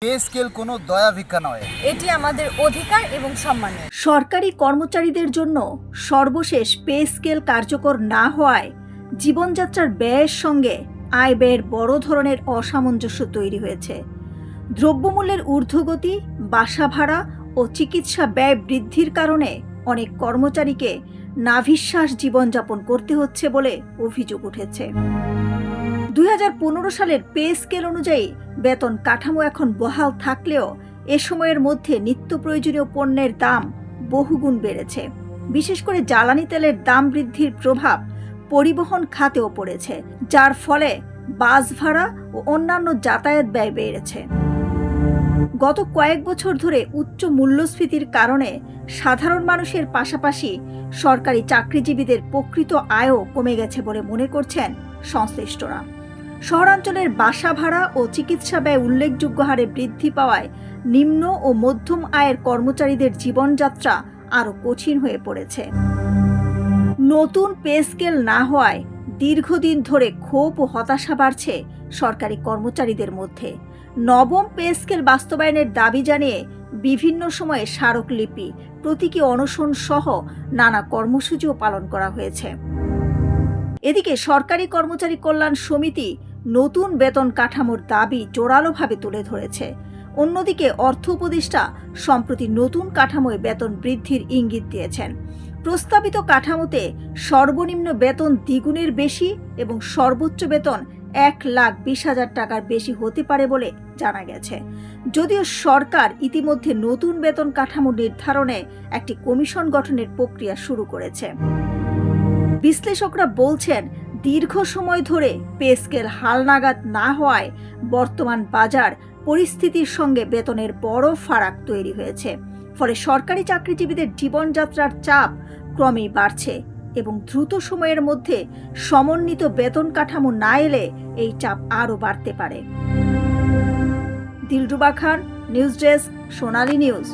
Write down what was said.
Pay scale কোনো দয়া ভিক্ষা নয়, এটি আমাদের অধিকার এবং সম্মানের। সরকারি কর্মচারীদের জন্য সর্বশেষ পে স্কেল কার্যকর না হওয়ায় জীবনযাত্রার ব্যয়ের সঙ্গে আয় ব্যয়ের বড় ধরনের অসামঞ্জস্য তৈরি হয়েছে। দ্রব্যমূল্যের ঊর্ধ্বগতি, বাসা ভাড়া ও চিকিৎসা ব্যয় বৃদ্ধির কারণে অনেক কর্মচারীকে নাভিশ্বাস জীবনযাপন করতে হচ্ছে বলে অভিযোগ উঠেছে। 2015 সালের পে স্কেল অনুযায়ী বেতন কাঠামো এখন বহাল থাকলেও এ সময়ের মধ্যে নিত্য প্রয়োজনীয় পণ্যের দাম বহুগুণ বেড়েছে। বিশেষ করে জ্বালানি তেলের দাম বৃদ্ধির প্রভাব পরিবহন খাতেও পড়েছে, যার ফলে বাস ভাড়া ও অন্যান্য যাতায়াত ব্যয় বেড়েছে। গত কয়েক বছর ধরে উচ্চ মূল্যস্ফীতির কারণে সাধারণ মানুষের পাশাপাশি সরকারি চাকরিজীবীদের প্রকৃত আয়ও কমে গেছে বলে মনে করছেন সংশ্লিষ্টরা। শহরাঞ্চলের বাসা ভাড়া ও চিকিৎসা ব্যয় উল্লেখযোগ্য হারে বৃদ্ধি পাওয়ায় নিম্ন ও মধ্যম আয়ের কর্মচারীদের জীবনযাত্রা আরও কঠিন হয়ে পড়েছে। নতুন পে স্কেল না হওয়ায় দীর্ঘদিন ধরে ক্ষোভ ও হতাশা বাড়ছে সরকারি কর্মচারীদের মধ্যে। নবম পে স্কেল বাস্তবায়নের দাবি জানিয়ে বিভিন্ন সময়ে স্মারকলিপি, প্রতীকী অনশন সহ নানা কর্মসূচিও পালন করা হয়েছে। এদিকে সরকারি কর্মচারী কল্যাণ সমিতি নতুন বেতন কাঠামোর দাবি জোরালোভাবে তুলে ধরেছে। অন্যদিকে অর্থ উপদেষ্টা সম্প্রতি নতুন কাঠামোয় বেতন বৃদ্ধির ইঙ্গিত দিয়েছেন। প্রস্তাবিত কাঠামোতে সর্বনিম্ন বেতন দ্বিগুণের বেশি এবং সর্বোচ্চ বেতন 1,20,000 টাকার বেশি হতে পারে বলে জানা গেছে। যদিও সরকার ইতিমধ্যে নতুন বেতন কাঠামো নির্ধারণে একটি কমিশন গঠনের প্রক্রিয়া শুরু করেছে। বিশ্লেষকরা বলছেন, দীর্ঘ সময় ধরে পে স্কেল হালনাগাদ না হওয়ায় বর্তমান বাজার পরিস্থিতির সঙ্গে বেতনের বড় ফারাক তৈরি হয়েছে। ফলে সরকারি চাকরিজীবীদের জীবনযাত্রার চাপ ক্রমেই বাড়ছে এবং দ্রুত সময়ের মধ্যে সমন্বিত বেতন কাঠামো না এলে এই চাপ আরও বাড়তে পারে। দিলরুবা খান, নিউজ ডেস্ক, সোনালী নিউজ।